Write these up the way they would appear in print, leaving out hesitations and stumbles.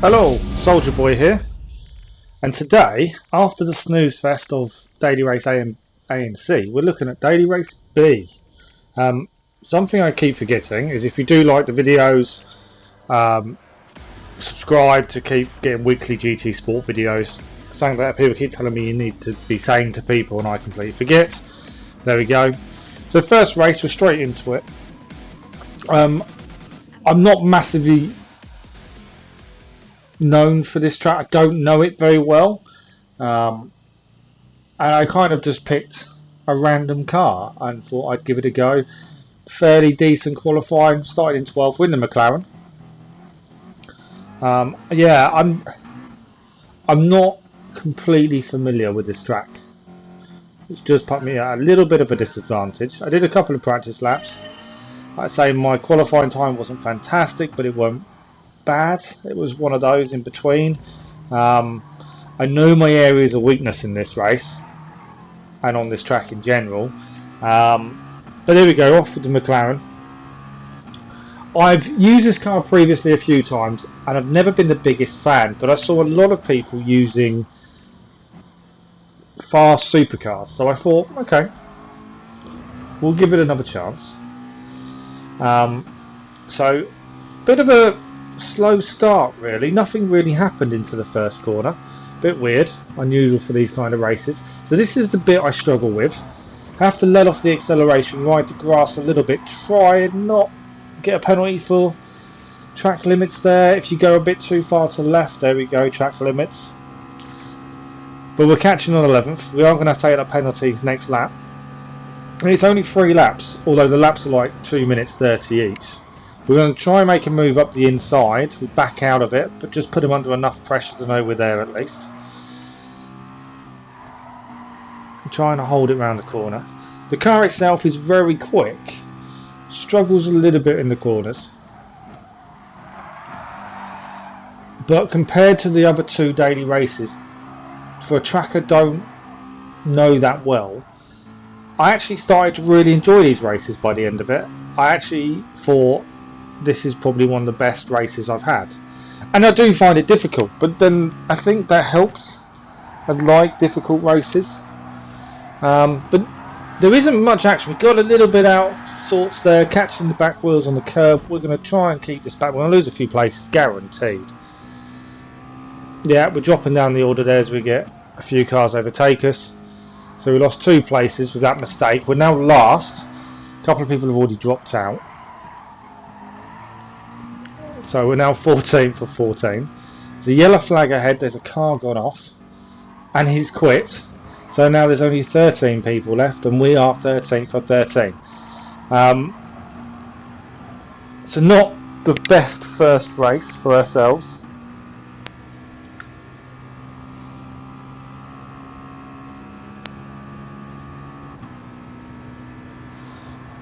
Hello, Soldier Boy here, and today, after the snooze fest of Daily Race A and C, we're looking at Daily Race B. Something I keep forgetting is if you do like the videos, subscribe to keep getting weekly GT Sport videos. Something that people keep telling me you need to be saying to people and I completely forget. There we go. So first race, we're straight into it. I'm not massively known for this track. I don't know it very well, and I kind of just picked a random car and thought I'd give it a go. Fairly decent qualifying, started in 12th, win the McLaren. Yeah, I'm not completely familiar with this track, which just put me at a little bit of a disadvantage. I did a couple of practice laps. I'd say my qualifying time wasn't fantastic, but it wasn't bad. It was one of those in between. I know my areas of weakness in this race and on this track in general, but there we go, off with the McLaren. I've used this car previously a few times and I've never been the biggest fan, but I saw a lot of people using fast supercars, so I thought, okay, we'll give it another chance. So bit of a slow start really, nothing really happened into the first corner. Bit weird, unusual for these kind of races. So this is the bit I struggle with. Have to let off the acceleration, ride the grass a little bit, try and not get a penalty for track limits there. If you go a bit too far to the left, there we go, track limits. But we're catching on 11th. We are going to have to take that penalty next lap. And it's only 3 laps, although the laps are like 2 minutes 30 each. We're going to try and make a move up the inside. We back out of it, but just put him under enough pressure to know we're there at least. I'm trying to hold it round the corner. The car itself is very quick. Struggles a little bit in the corners. But compared to the other 2 daily races, for a track I don't know that well, I actually started to really enjoy these races by the end of it. I actually thought this is probably one of the best races I've had, and I do find it difficult, but then I think that helps. I like difficult races, but there isn't much action. We got a little bit out of sorts there, catching the back wheels on the curb. We're going to try and keep this back. We're going to lose a few places, guaranteed. Yeah, we're dropping down the order there as we get a few cars overtake us. So we lost 2 places with that mistake. We're now last. A couple of people have already dropped out. So we're now 14th of 14. There's a yellow flag ahead, there's a car gone off, and he's quit. So now there's only 13 people left, and we are 13th of 13. So not the best first race for ourselves.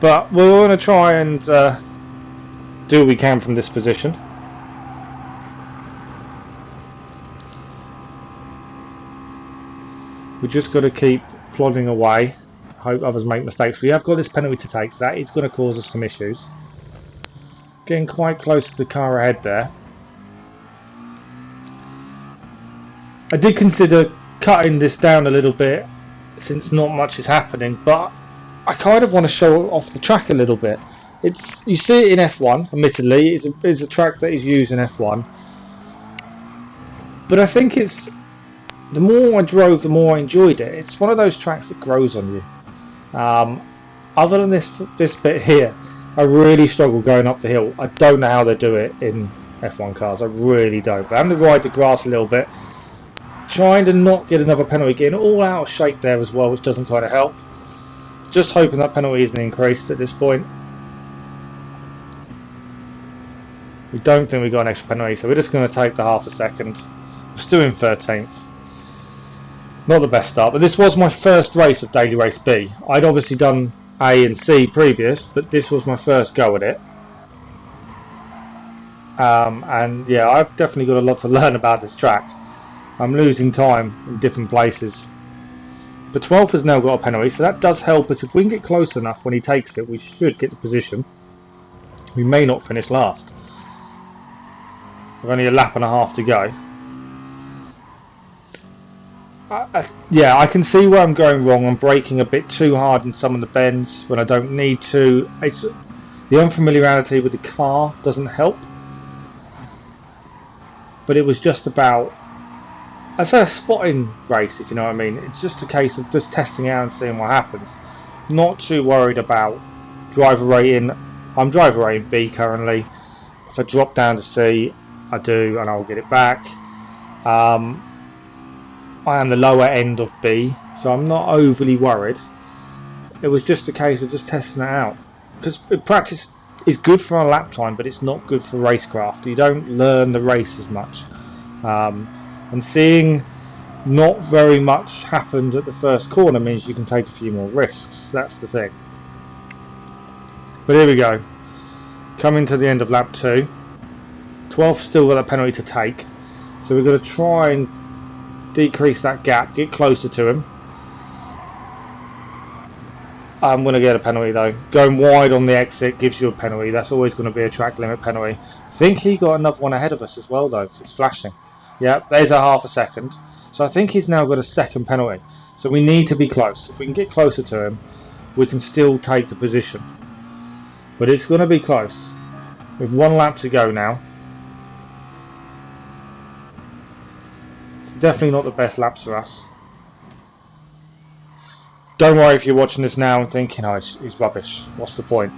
But we're going to try and do what we can from this position. We just got to keep plodding away. Hope others make mistakes. We have got this penalty to take, so that is going to cause us some issues. Getting quite close to the car ahead there. I did consider cutting this down a little bit since not much is happening, but I kind of want to show off the track a little bit. You see it in F1, admittedly, it's a track that is used in F1. But I think the more I drove, the more I enjoyed it. It's one of those tracks that grows on you. Other than this bit here, I really struggle going up the hill. I don't know how they do it in F1 cars, I really don't. But I'm going to ride the grass a little bit, trying to not get another penalty, getting all out of shape there as well, which doesn't kind of help. Just hoping that penalty isn't increased at this point. We don't think we got an extra penalty, so we're just going to take the half a second. We're still in 13th. Not the best start, but this was my first race of Daily Race B. I'd obviously done A and C previous, but this was my first go at it. And yeah, I've definitely got a lot to learn about this track. I'm losing time in different places. The 12th has now got a penalty, so that does help us. If we can get close enough when he takes it, we should get the position. We may not finish last. with only a lap and a half to go. Yeah, I can see where I'm going wrong. I'm braking a bit too hard in some of the bends when I don't need to. The unfamiliarity with the car doesn't help. But it was just about, I say, a spotting race, if you know what I mean. It's just a case of just testing it out and seeing what happens. Not too worried about driver rating. I'm driver rating B currently. If I drop down to C, I do, and I'll get it back. I am the lower end of B, so I'm not overly worried. It was just a case of just testing it out, because practice is good for a lap time, but it's not good for racecraft. You don't learn the race as much, and seeing not very much happened at the first corner means you can take a few more risks. That's the thing. But here we go, coming to the end of lap 2. 12 still got a penalty to take, so we're going to try and decrease that gap, get closer to him. I'm going to get a penalty though. Going wide on the exit gives you a penalty. That's always going to be a track limit penalty. I think he got another one ahead of us as well though. It's flashing. Yeah, there's a half a second. So I think he's now got a second penalty. So we need to be close. If we can get closer to him, we can still take the position. But it's going to be close. With 1 lap to go now. Definitely not the best laps for us. Don't worry if you're watching this now and thinking, oh, he's rubbish. What's the point?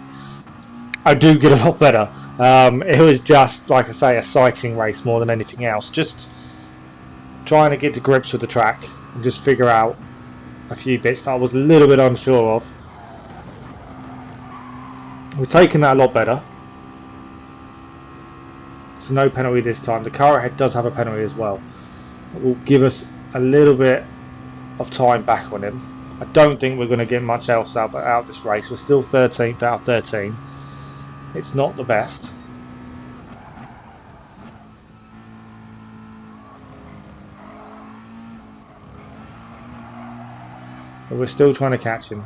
I do get a lot better. It was just, like I say, a sighting race more than anything else. Just trying to get to grips with the track and just figure out a few bits that I was a little bit unsure of. We're taking that a lot better. So no penalty this time. The car ahead does have a penalty as well. It will give us a little bit of time back on him. I don't think we're going to get much else out of this race. We're still 13th out of 13. It's not the best. But we're still trying to catch him.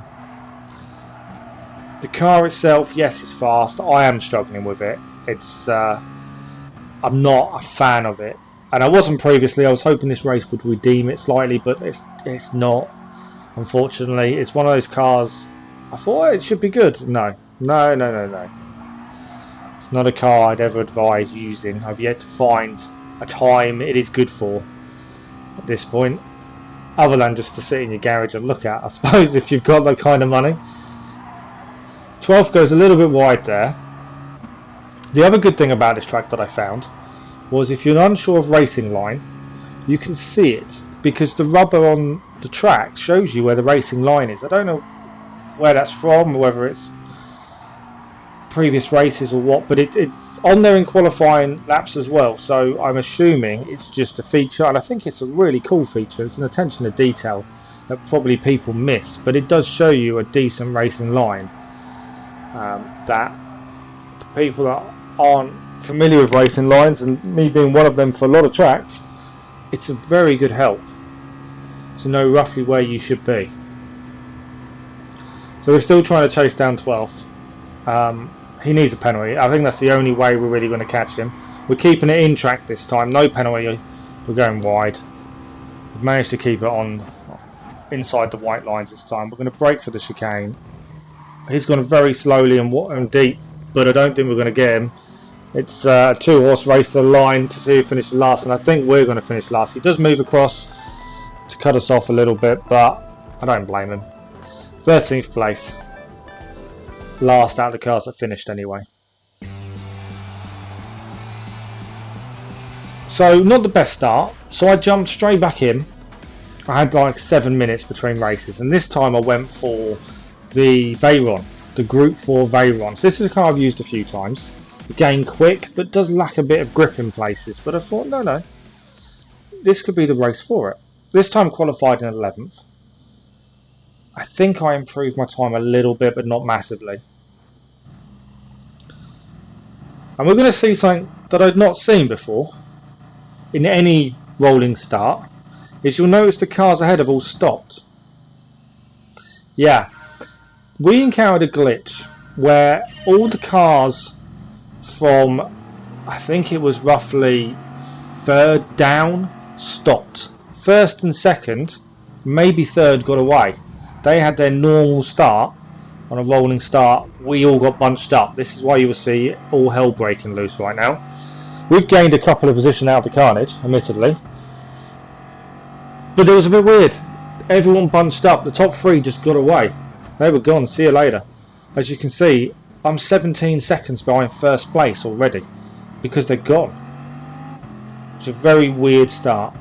The car itself, yes, is fast. I am struggling with it. It's I'm not a fan of it. And I wasn't previously. I was hoping this race would redeem it slightly, but it's not. Unfortunately, it's one of those cars. I thought it should be good. No. It's not a car I'd ever advise using. I've yet to find a time it is good for at this point, other than just to sit in your garage and look at, I suppose, if you've got that kind of money. 12th goes a little bit wide there. The other good thing about this track that I found was if you're unsure of racing line, you can see it because the rubber on the track shows you where the racing line is. I don't know where that's from, or whether it's previous races or what, but it's on there in qualifying laps as well, so I'm assuming it's just a feature, and I think it's a really cool feature. It's an attention to detail that probably people miss, but it does show you a decent racing line. That for people that aren't familiar with racing lines, and me being one of them for a lot of tracks, it's a very good help to know roughly where you should be. So we're still trying to chase down 12th. He needs a penalty. I think that's the only way we're really going to catch him. We're keeping it in track this time, no penalty. We're going wide. We've managed to keep it on inside the white lines this time. We're going to brake for the chicane. He's gone very slowly and deep, but I don't think we're going to get him. It's a 2-horse race to the line to see who finishes last, and I think we're going to finish last. He does move across to cut us off a little bit, but I don't blame him. 13th place. Last out of the cars that finished anyway. So not the best start, so I jumped straight back in. I had like 7 minutes between races, and this time I went for the Veyron, the Group 4 Veyron. So this is a car I've used a few times. Again, quick, but does lack a bit of grip in places. But I thought, no, this could be the race for it. This time qualified in 11th. I think I improved my time a little bit, but not massively. And we're going to see something that I'd not seen before in any rolling start, is you'll notice the cars ahead have all stopped. Yeah, we encountered a glitch where all the cars from I think it was roughly third down, stopped. First and second, maybe third got away. They had their normal start on a rolling start. We all got bunched up. This is why you will see all hell breaking loose right now. We've gained a couple of positions out of the carnage, admittedly, but it was a bit weird. Everyone bunched up. The top three just got away. They were gone. See you later. As you can see, I'm 17 seconds behind first place already because they're gone. It's a very weird start.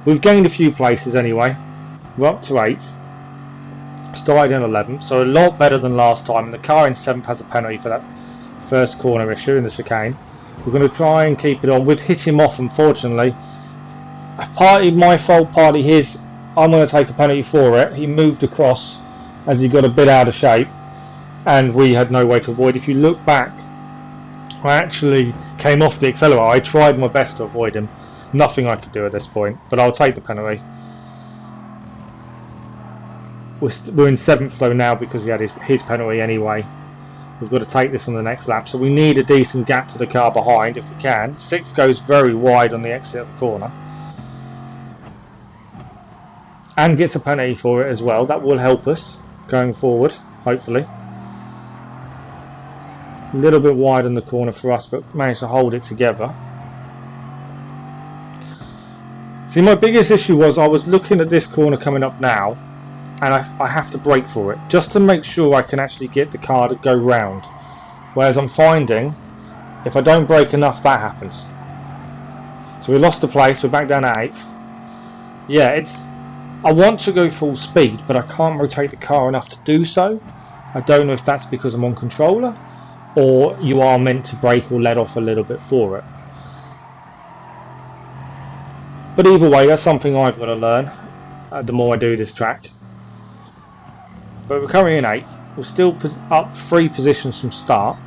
We've gained a few places anyway. We're up to 8th. Started in 11th, so a lot better than last time. And the car in 7th has a penalty for that first corner issue in the chicane. We're going to try and keep it on. We've hit him off, unfortunately. Partly my fault, partly his. I'm going to take a penalty for it. He moved across as he got a bit out of shape, and we had no way to avoid. If you look back, I actually came off the accelerator. I tried my best to avoid him. Nothing I could do at this point, but I'll take the penalty. We're in 7th though now because he had his penalty anyway. We've got to take this on the next lap, so we need a decent gap to the car behind if we can. 6th goes very wide on the exit of the corner and gets a penalty for it as well. That will help us going forward, hopefully. A little bit wide on the corner for us, but managed to hold it together. See, my biggest issue was I was looking at this corner coming up now, and I have to brake for it just to make sure I can actually get the car to go round, whereas I'm finding if I don't brake enough, that happens. So we lost the place. We're back down at 8th. Yeah, I want to go full speed, but I can't rotate the car enough to do so. I don't know if that's because I'm on controller or you are meant to brake or let off a little bit for it. But either way, that's something I've got to learn the more I do this track. But we're currently in 8th. We're still up 3 positions from start.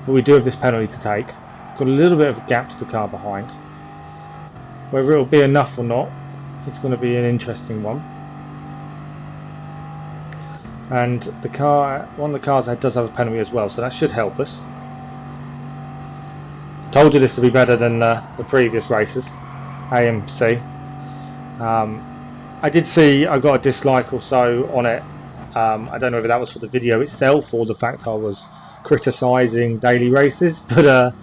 But we do have this penalty to take. Got a little bit of a gap to the car behind. Whether it'll be enough or not, it's going to be an interesting one. And the car, one of the cars ahead does have a penalty as well, so that should help us. Told you this would be better than the previous races. AMC. I did see I got a dislike or so on it. I don't know whether that was for the video itself or the fact I was criticising daily races, but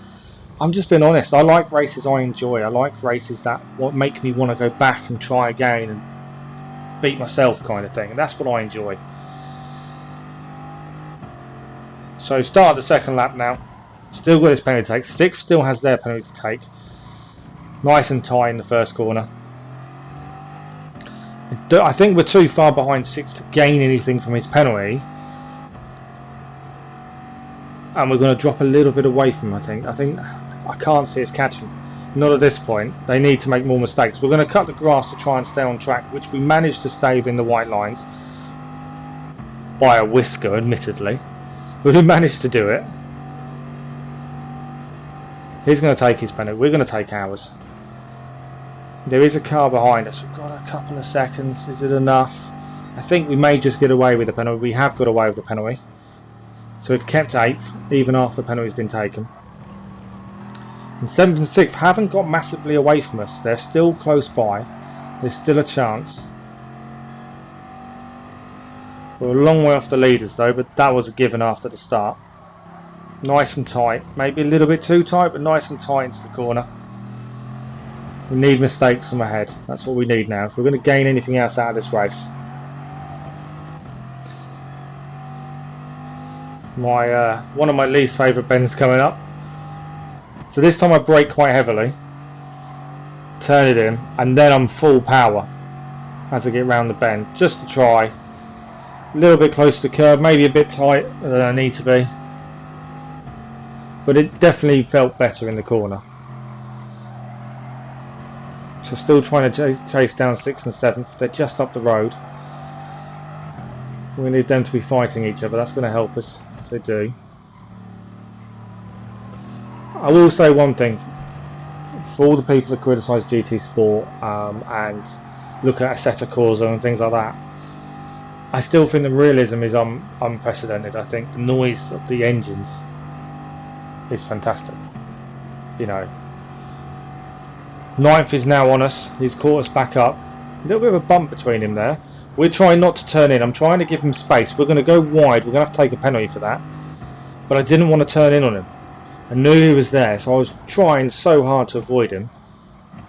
I'm just being honest. I like races I enjoy. I like races that make me want to go back and try again and beat myself, kind of thing, and that's what I enjoy. So start the second lap now. Still got his penalty to take. 6th still has their penalty to take. Nice and tight in the first corner. I think we're too far behind 6th to gain anything from his penalty, and we're going to drop a little bit away from him. I think I can't see us catching. Not at this point. They need to make more mistakes. We're going to cut the grass to try and stay on track, which we managed to stay within the white lines by a whisker, admittedly, but we managed to do it. He's going to take his penalty. We're going to take ours. There is a car behind us. We've got a couple of seconds. Is it enough? I think we may just get away with the penalty. We have got away with the penalty. So we've kept 8th, even after the penalty's been taken. And 7th and 6th haven't got massively away from us. They're still close by. There's still a chance. We're a long way off the leaders though, but that was a given after the start. Nice and tight. Maybe a little bit too tight, but nice and tight into the corner. We need mistakes from ahead. That's what we need now if we're going to gain anything else out of this race. One of my least favourite bends coming up. So this time I brake quite heavily, turn it in, and then I'm full power as I get round the bend, just to try. A little bit close to the curb, maybe a bit tighter than I need to be, but it definitely felt better in the corner. So still trying to chase down 6th and 7th. They're just up the road. We need them to be fighting each other. That's going to help us if they do. I will say one thing. For all the people that criticise GT Sport and look at Assetto Corsa and things like that, I still think the realism is unprecedented. I think the noise of the engines is fantastic. you know. Ninth is now on us. He's caught us back up. A little bit of a bump between him there. We're trying not to turn in. I'm trying to give him space. We're going to go wide. We're going to have to take a penalty for that. But I didn't want to turn in on him. I knew he was there, so I was trying so hard to avoid him.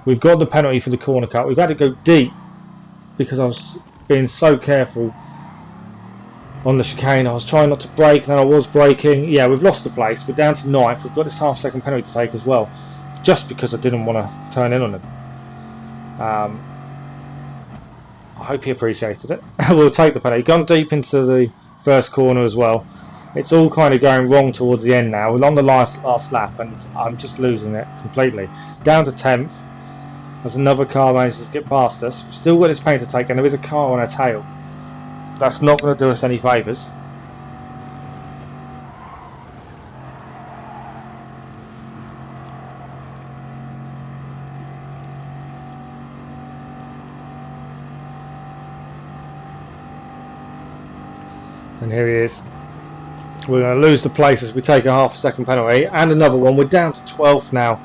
We've got the penalty for the corner cut. We've had to go deep because I was being so careful on the chicane. I was trying not to brake, and then I was braking. Yeah, we've lost the place. We're down to ninth. We've got this half-second penalty to take as well, just because I didn't want to turn in on him. I hope he appreciated it. We'll take the penalty. Gone deep into the first corner as well. It's all kind of going wrong towards the end now. We're on the last lap, and I'm just losing it completely. Down to 10th. As another car manages to get past us. We've still got this paint to take, and there is a car on our tail. That's not going to do us any favours. And here he is. We're going to lose the place as we take a half-second penalty and another one. We're down to 12th now.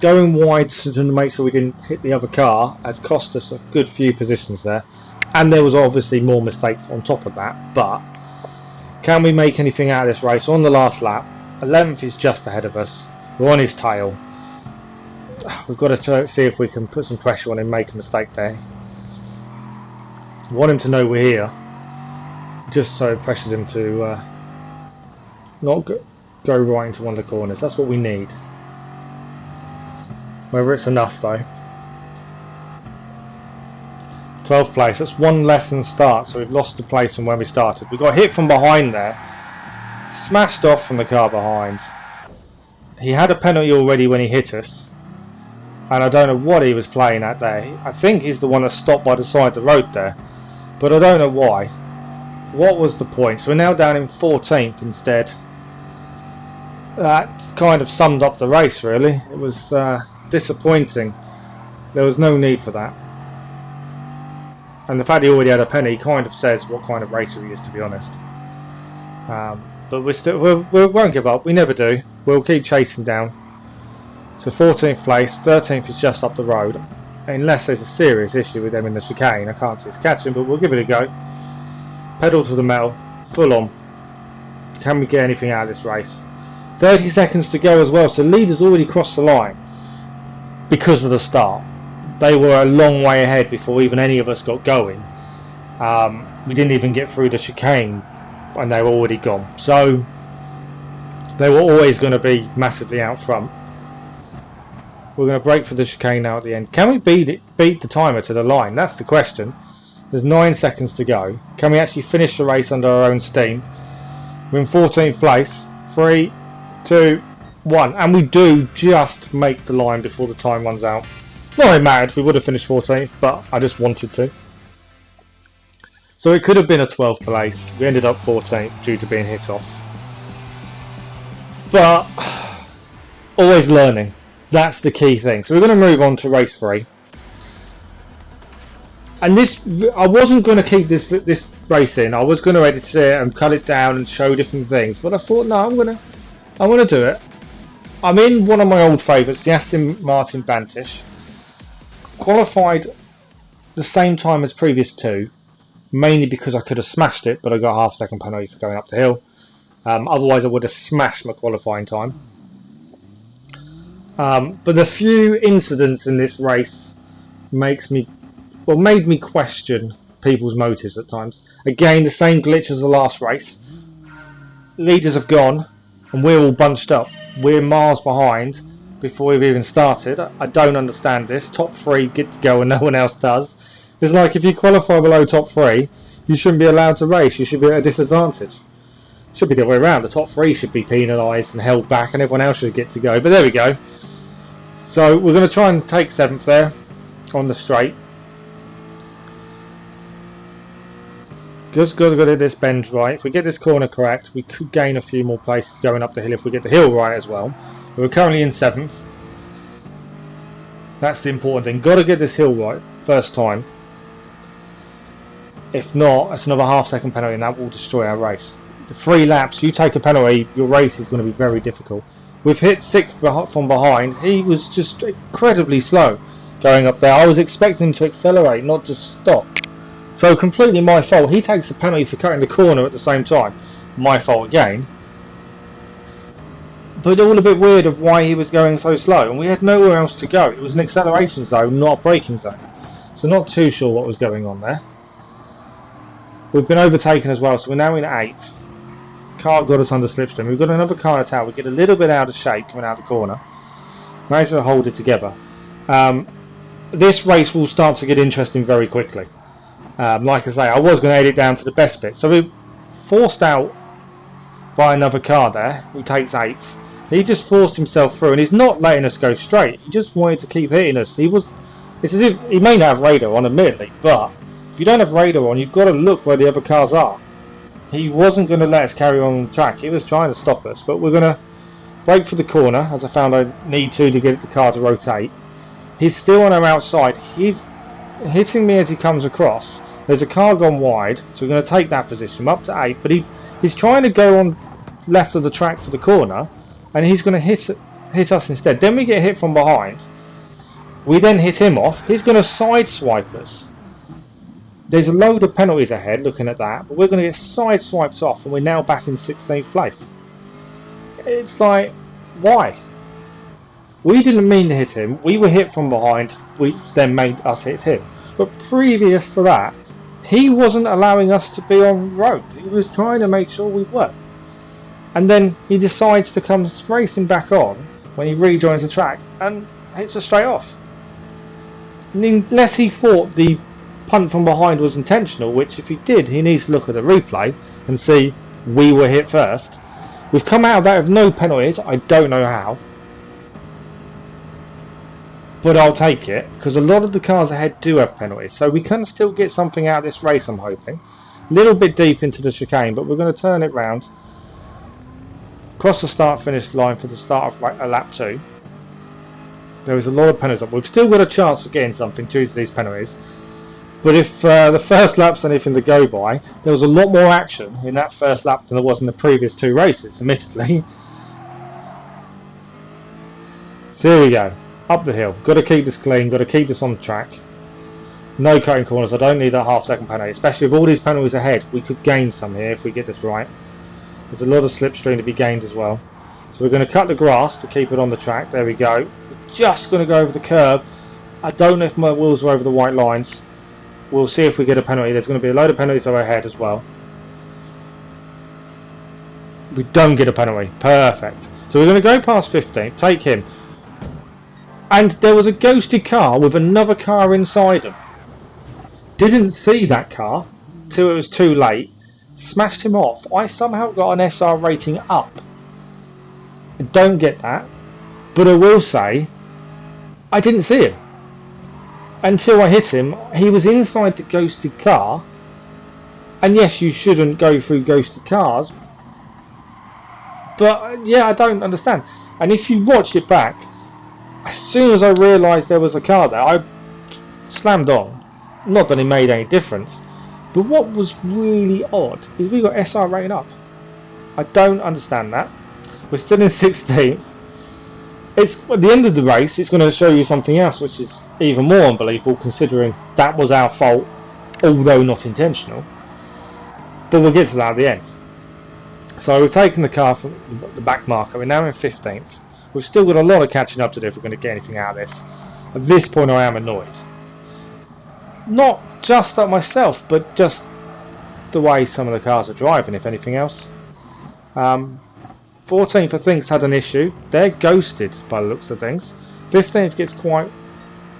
Going wide to make sure we didn't hit the other car has cost us a good few positions there. And there was obviously more mistakes on top of that. But can we make anything out of this race? On the last lap, 11th is just ahead of us. We're on his tail. We've got to see if we can put some pressure on him, make a mistake there. I want him to know we're here. Just so it pressures him to not go right into one of the corners. That's what we need. Whether it's enough though. 12th place. That's one less than start, so we've lost the place from where we started. We got hit from behind there. Smashed off from the car behind. He had a penalty already when he hit us. And I don't know what he was playing at there. I think he's the one that stopped by the side of the road there. But I don't know why. What was the point? So we're now down in 14th instead. That kind of summed up the race really. It was disappointing. There was no need for that. And the fact he already had a penny kind of says what kind of racer he is, to be honest. But we won't give up. We never do. We'll keep chasing down. So 14th place. 13th is just up the road. Unless there's a serious issue with them in the chicane. I can't see us catching, but we'll give it a go. Pedal to the metal, full on. Can we get anything out of this race? 30 seconds to go as well, so leaders already crossed the line because of the start. They were a long way ahead before even any of us got going. We didn't even get through the chicane and they were already gone. So they were always going to be massively out front. We're going to break for the chicane now at the end. Can we beat the timer to the line? That's the question. There's 9 seconds to go. Can we actually finish the race under our own steam? We're in 14th place. 3, 2, 1. And we do just make the line before the time runs out. Not really mad. We would have finished 14th, but I just wanted to. So it could have been a 12th place. We ended up 14th due to being hit off. But always learning. That's the key thing. So we're going to move on to race 3. And this, I wasn't going to keep this race in. I was going to edit it and cut it down and show different things. But I thought, no, I'm going to do it. I'm in one of my old favourites, the Aston Martin Vantage. Qualified the same time as previous two, mainly because I could have smashed it, but I got a half-second penalty for going up the hill. Otherwise, I would have smashed my qualifying time. But the few incidents in this race made me question people's motives at times. Again, the same glitch as the last race. Leaders have gone, and we're all bunched up. We're miles behind before we've even started. I don't understand this. Top 3 get to go and no one else does. It's like if you qualify below top 3, you shouldn't be allowed to race. You should be at a disadvantage. It should be the other way around. The top 3 should be penalised and held back, and everyone else should get to go. But there we go. So we're going to try and take 7th there on the straight. Just got to get this bend right. If we get this corner correct, we could gain a few more places going up the hill if we get the hill right as well. We're currently in 7th. That's the important thing. Got to get this hill right first time. If not, that's another half-second penalty, and that will destroy our race. The 3 laps, you take a penalty, your race is going to be very difficult. We've hit 6th from behind. He was just incredibly slow going up there. I was expecting him to accelerate, not just stop. So completely my fault. He takes a penalty for cutting the corner at the same time. My fault again. But all a bit weird of why he was going so slow, and we had nowhere else to go. It was an acceleration zone, not a braking zone. So not too sure what was going on there. We've been overtaken as well, so we're now in 8th. Car got us under slipstream. We've got another car in the tail. We get a little bit out of shape coming out of the corner. Managed to hold it together. This race will start to get interesting very quickly. Like I say, I was going to edit it down to the best bit. So we forced out by another car there, who takes 8th. He just forced himself through, and he's not letting us go straight. He just wanted to keep hitting us. It's as if he may not have radar on, admittedly, but if you don't have radar on, you've got to look where the other cars are. He wasn't going to let us carry on the track. He was trying to stop us, but we're going to brake for the corner, as I found I need to get the car to rotate. He's still on our outside. He's hitting me as he comes across. There's a car gone wide, so we're going to take that position. I'm up to 8, but he's trying to go on left of the track for the corner, and he's going to hit us instead. Then we get hit from behind. We then hit him off. He's going to sideswipe us. There's a load of penalties ahead looking at that, but we're going to get sideswiped off, and we're now back in 16th place. It's like, why? We didn't mean to hit him. We were hit from behind, which then made us hit him. But previous to that, he wasn't allowing us to be on road. He was trying to make sure we were. And then he decides to come racing back on when he rejoins the track and hits us straight off. And unless he thought the punt from behind was intentional, which if he did, he needs to look at the replay and see we were hit first. We've come out of that with no penalties. I don't know how, but I'll take it, because a lot of the cars ahead do have penalties, so we can still get something out of this race, I'm hoping. A little bit deep into the chicane, but we're going to turn it round, cross the start-finish line for the start of lap 2. There was a lot of penalties up. We've still got a chance of getting something due to these penalties, but if the first lap's anything to go by, there was a lot more action in that first lap than there was in the previous 2 races, admittedly. So here we go. Up the hill. Got to keep this clean, got to keep this on track. No cutting corners. I don't need that half-second penalty, especially with all these penalties ahead. We could gain some here if we get this right. There's a lot of slipstream to be gained as well. So we're going to cut the grass to keep it on the track. There we go. We're just going to go over the curb. I don't know if my wheels are over the white lines. We'll see if we get a penalty. There's going to be a load of penalties over ahead as well. We don't get a penalty. Perfect. So we're going to go past 15. Take him. And there was a ghosted car with another car inside him. Didn't see that car till it was too late. Smashed him off. I somehow got an SR rating up. I don't get that. But I will say, I didn't see him. Until I hit him. He was inside the ghosted car. And yes, you shouldn't go through ghosted cars. But yeah, I don't understand. And if you watch it back, as soon as I realised there was a car there, I slammed on. Not that it made any difference, but what was really odd is we got SR rating up. I don't understand that. We're still in 16th. It's at the end of the race. It's going to show you something else, which is even more unbelievable, considering that was our fault, although not intentional. But we'll get to that at the end. So we've taken the car from the back marker. We're now in 15th. We've still got a lot of catching up to do if we're going to get anything out of this. At this point I am annoyed. Not just at myself, but just the way some of the cars are driving, if anything else. 14th I think's had an issue. They're ghosted by the looks of things. 15th gets quite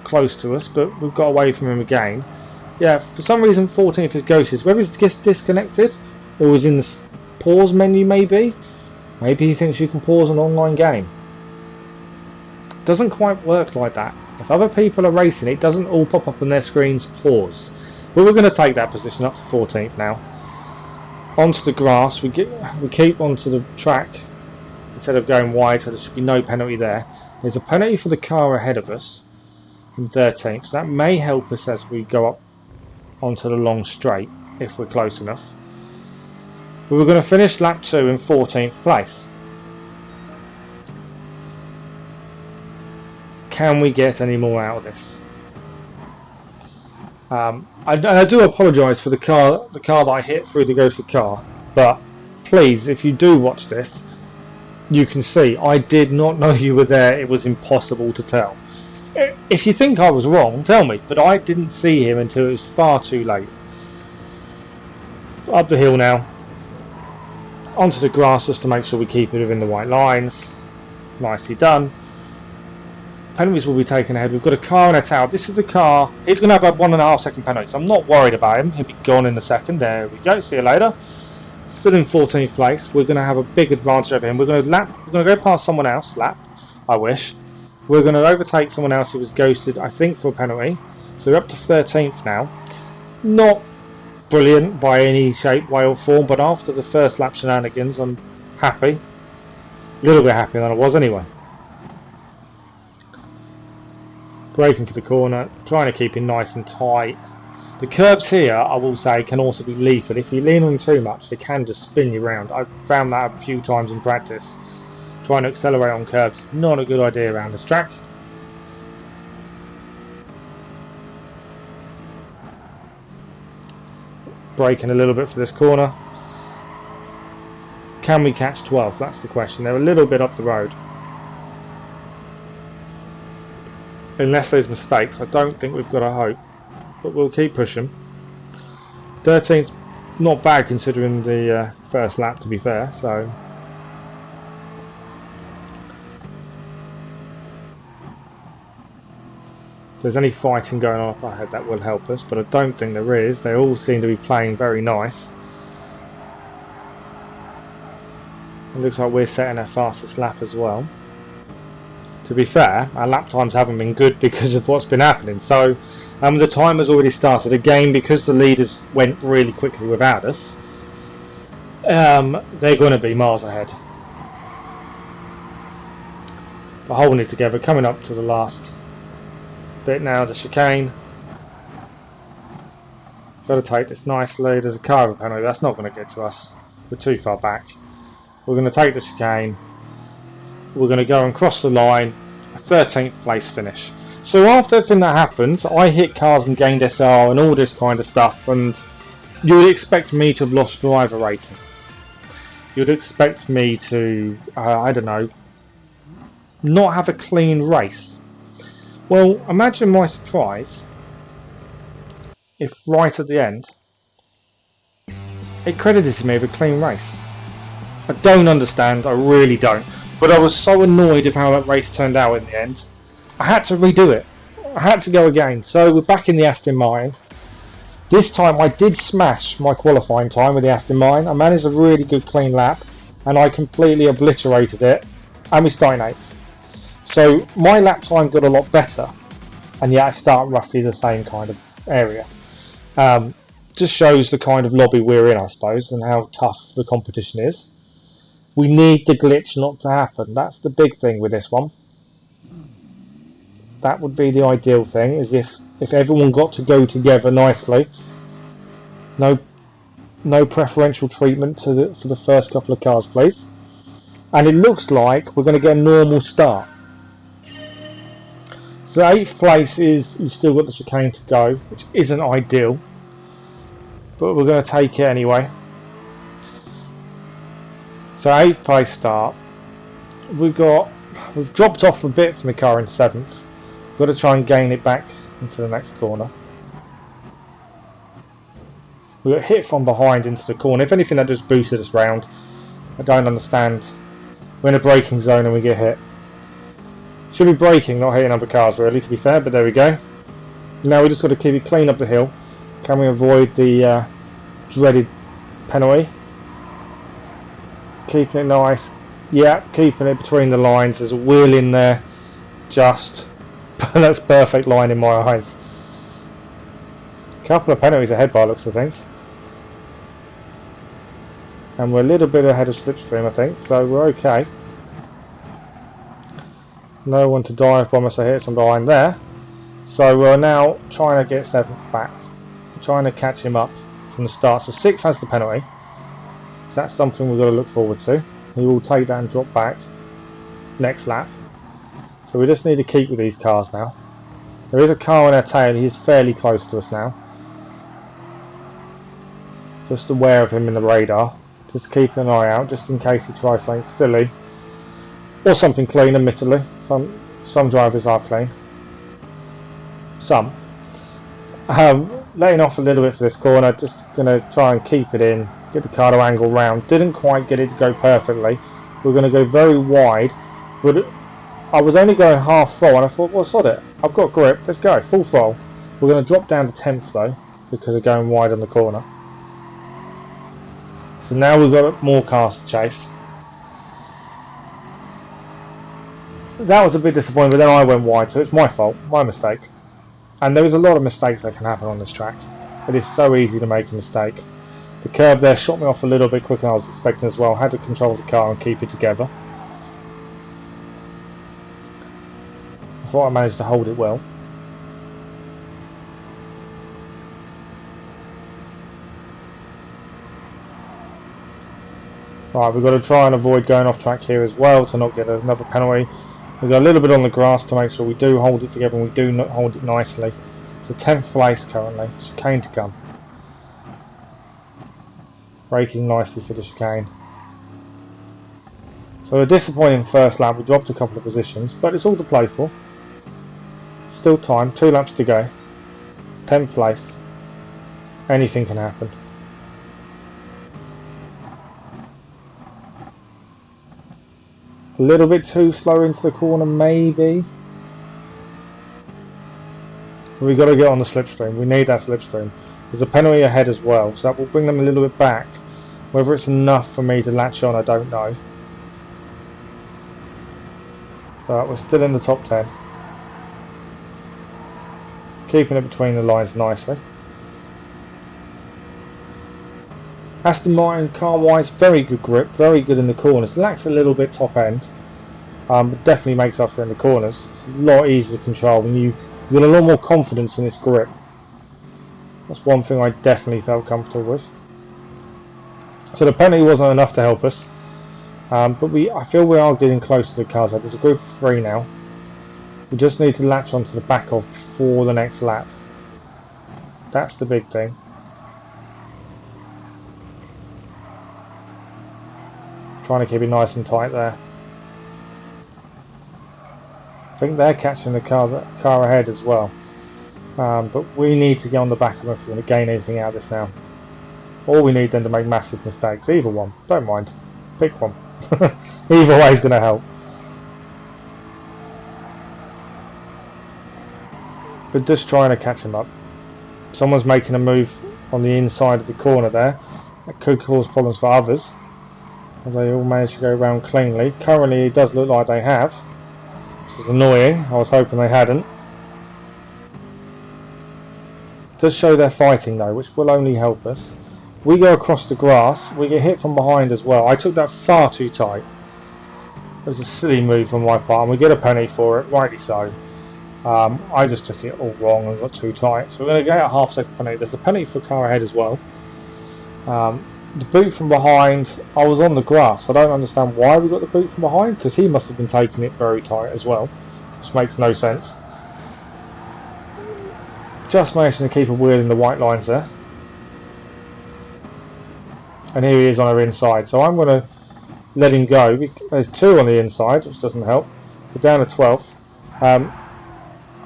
close to us, but we've got away from him again. Yeah, for some reason 14th is ghosted. Whether it gets disconnected or is in the pause menu maybe. Maybe he thinks you can pause an online game. Doesn't quite work like that. If other people are racing, it doesn't all pop up on their screens pause. But we're going to take that position up to 14th now. Onto the grass, we keep onto the track instead of going wide, so there should be no penalty there. There's a penalty for the car ahead of us in 13th, so that may help us as we go up onto the long straight if we're close enough. But we're going to finish lap 2 in 14th place. Can we get any more out of this? I do apologise for the car that I hit through the ghostly car, but please, if you do watch this, you can see I did not know you were there. It was impossible to tell. If you think I was wrong, tell me, but I didn't see him until it was far too late. Up the hill now, onto the grass just to make sure we keep it within the white lines. Nicely done. Penalties will be taken ahead. We've got a car and a tower. This is the car. He's going to have a 1.5 second penalty, so I'm not worried about him. He'll be gone in a second. There we go. See you later. Still in 14th place. We're going to have a big advantage over him. We're going to go past someone else. I wish. We're going to overtake someone else who was ghosted, I think, for a penalty. So we're up to 13th now. Not brilliant by any shape, way or form, but after the first lap shenanigans, I'm happy. A little bit happier than I was anyway. Braking for the corner, trying to keep him nice and tight. The curbs here, I will say, can also be lethal. If you lean on them too much, they can just spin you around. I've found that a few times in practice. Trying to accelerate on curbs, not a good idea around this track. Braking a little bit for this corner. Can we catch 12th? That's the question. They're a little bit up the road. Unless there's mistakes, I don't think we've got a hope, but we'll keep pushing. 13's not bad considering the first lap, to be fair. So if there's any fighting going on up ahead, that will help us, but I don't think there is. They all seem to be playing very nice. It looks like we're setting our fastest lap as well. To be fair, our lap times haven't been good because of what's been happening. So the time has already started. Again, because the leaders went really quickly without us, they're going to be miles ahead. But holding it together, coming up to the last bit now, the chicane. Got to take this nicely. There's a car penalty. That's not going to get to us. We're too far back. We're going to take the chicane. We're going to go and cross the line, a 13th place finish. So after everything that happened, I hit cars and gained SR and all this kind of stuff, and you would expect me to have lost driver rating. You'd expect me to, I don't know, not have a clean race. Well, imagine my surprise if right at the end it credited me with a clean race. I don't understand, I really don't. But I was so annoyed of how that race turned out in the end. I had to redo it. I had to go again. So we're back in the Aston Martin. This time I did smash my qualifying time with the Aston Martin. I managed a really good clean lap and I completely obliterated it. And we started 8th. So my lap time got a lot better. And yet I start roughly the same kind of area. Just shows the kind of lobby we're in, I suppose, and how tough the competition is. We need the glitch not to happen. That's the big thing with this one. That would be the ideal thing, is if everyone got to go together nicely. No preferential treatment for the first couple of cars, please. And it looks like we're going to get a normal start. So 8th place is, you've still got the chicane to go, which isn't ideal. But we're going to take it anyway. So 8th place start. We've dropped off a bit from Mclaren 7th. We've got to try and gain it back into the next corner. We got hit from behind into the corner. If anything, that just boosted us round. I don't understand. We're in a braking zone and we get hit. Should be braking, not hitting other cars really, to be fair, but there we go. Now we just got to keep it clean up the hill. Can we avoid the dreaded penalty? Keeping it nice. Yeah, keeping it between the lines. There's a wheel in there. Just. That's perfect line in my eyes. Couple of penalties ahead by looks, I think. And we're a little bit ahead of slipstream, I think, so we're okay. No one to dive bomb us. I hit some behind there. So we're now trying to get 7th back. We're trying to catch him up from the start. So 6th has the penalty. So that's something we've got to look forward to. He will take that and drop back next lap. So we just need to keep with these cars now. There is a car on our tail, he's fairly close to us now. Just aware of him in the radar. Just keeping an eye out, just in case he tries something silly. Or something clean, admittedly. Some drivers are clean. Some. Letting off a little bit for this corner, just going to try and keep it in, get the car to angle round. Didn't quite get it to go perfectly. We're going to go very wide, but I was only going half full and I thought, well, sod it, I've got grip, let's go, full throttle. We're going to drop down to 10th though, because of going wide on the corner. So now we've got more cars to chase. That was a bit disappointing, but then I went wide, so it's my fault, my mistake. And there is a lot of mistakes that can happen on this track. It is so easy to make a mistake. The curb there shot me off a little bit quicker than I was expecting as well. Had to control the car and keep it together. I thought I managed to hold it well. Right, we've got to try and avoid going off track here as well to not get another penalty. We've got a little bit on the grass to make sure we do hold it together and we do not hold it nicely. So 10th place currently, chicane to come. Braking nicely for the chicane. So a disappointing first lap, we dropped a couple of positions, but it's all to play for. Still time, 2 laps to go. 10th place. Anything can happen. A little bit too slow into the corner, maybe. We've got to get on the slipstream. We need that slipstream. There's a penalty ahead as well, so that will bring them a little bit back. Whether it's enough for me to latch on, I don't know. But we're still in the top 10. Keeping it between the lines nicely. Aston Martin car-wise, very good grip, very good in the corners. Lacks a little bit top end, but definitely makes up for in the corners. It's a lot easier to control when you've got a lot more confidence in its grip. That's one thing I definitely felt comfortable with. So the penalty wasn't enough to help us, but I feel we are getting close to the cars. There's a group of 3 now. We just need to latch onto the back of before the next lap. That's the big thing. Trying to keep it nice and tight there. I think they're catching the car ahead as well. But we need to get on the back of them if we want to gain anything out of this now. Or we need them to make massive mistakes. Either one. Don't mind. Pick one. Either way is going to help. But just trying to catch him up. Someone's making a move on the inside of the corner there. That could cause problems for others. They all managed to go around cleanly. Currently it does look like they have, which is annoying. I was hoping they hadn't. It does show they're fighting though, which will only help us. We go across the grass, we get hit from behind as well. I took that far too tight. It was a silly move on my part and we get a penalty for it, rightly so. I just took it all wrong and got too tight. So we're going to get a half-second penalty. There's a penalty for a car ahead as well. The boot from behind, I was on the grass. I don't understand why we got the boot from behind, because he must have been taking it very tight as well, which makes no sense. Just managing to keep a wheel in the white lines there. And here he is on our inside, so I'm going to let him go. There's 2 on the inside, which doesn't help. We're down to 12th.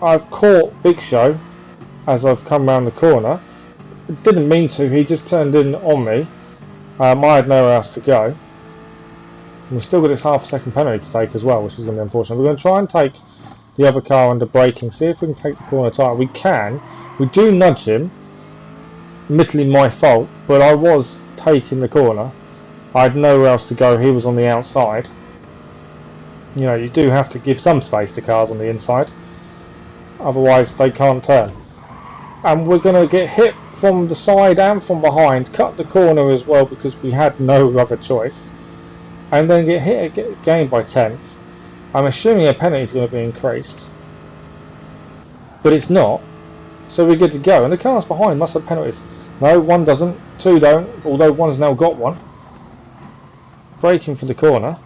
I've caught Big Show as I've come around the corner. Didn't mean to, he just turned in on me. I had nowhere else to go. And we've still got this half-second penalty to take as well, which is going to be unfortunate. We're going to try and take the other car under braking, see if we can take the corner tight. We can. We do nudge him. Admittedly my fault, but I was taking the corner. I had nowhere else to go, he was on the outside. You know, you do have to give some space to cars on the inside. Otherwise they can't turn. And we're going to get hit from the side and from behind, cut the corner as well because we had no other choice, and then get hit again by 10th. I'm assuming a penalty is going to be increased, but it's not, so we're good to go. And the cars behind must have penalties. No, 1 doesn't, 2 don't, although 1's now got 1. Braking for the corner.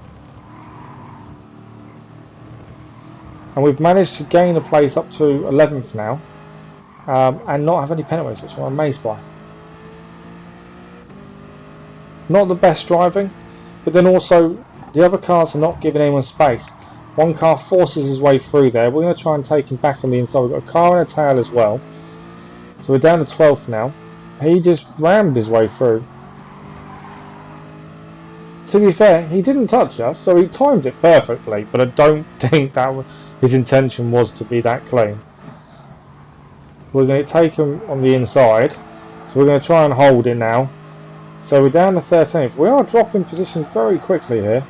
and we've managed to gain a place up to 11th now, and not have any penalties, which I'm amazed by. Not the best driving, but then also the other cars are not giving anyone space. One car forces his way through there. We're going to try and take him back on the inside. We've got a car and a tail as well, so we're down to 12th now. He just rammed his way through. To be fair, he didn't touch us, so he timed it perfectly, but I don't think that his intention was to be that clean. We're going to take him on the inside, so we're going to try and hold it now. So we're down to 13th. We are dropping positions very quickly here.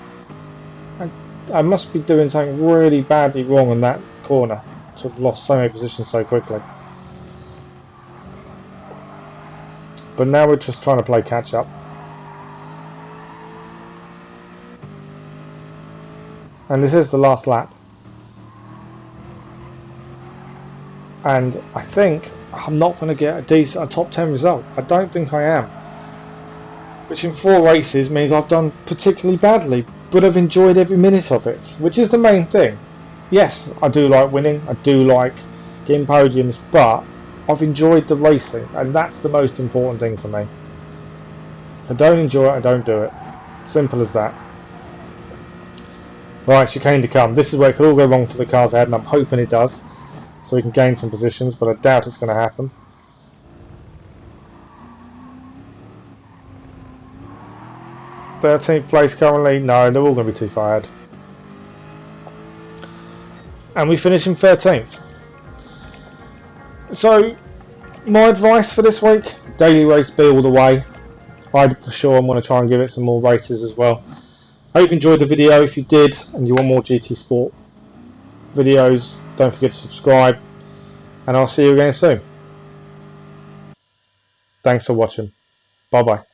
I must be doing something really badly wrong in that corner to have lost so many positions so quickly. But now we're just trying to play catch up. And this is the last lap. And I think I'm not going to get a top 10 result. I don't think I am. Which in 4 races means I've done particularly badly, but I've enjoyed every minute of it, which is the main thing. Yes, I do like winning, I do like getting podiums, but I've enjoyed the racing, and that's the most important thing for me. If I don't enjoy it, I don't do it. Simple as that. Right, chicane to come. This is where it could all go wrong for the cars ahead, and I'm hoping it does, so we can gain some positions, but I doubt it's going to happen. "13th place currently." No, they're all going to be too far ahead. And we finish in 13th. So, my advice for this week: daily race B all the way. I for sure am going to try and give it some more races as well. I hope you enjoyed the video. If you did and you want more GT Sport videos, don't forget to subscribe, and I'll see you again soon. Thanks for watching. Bye bye.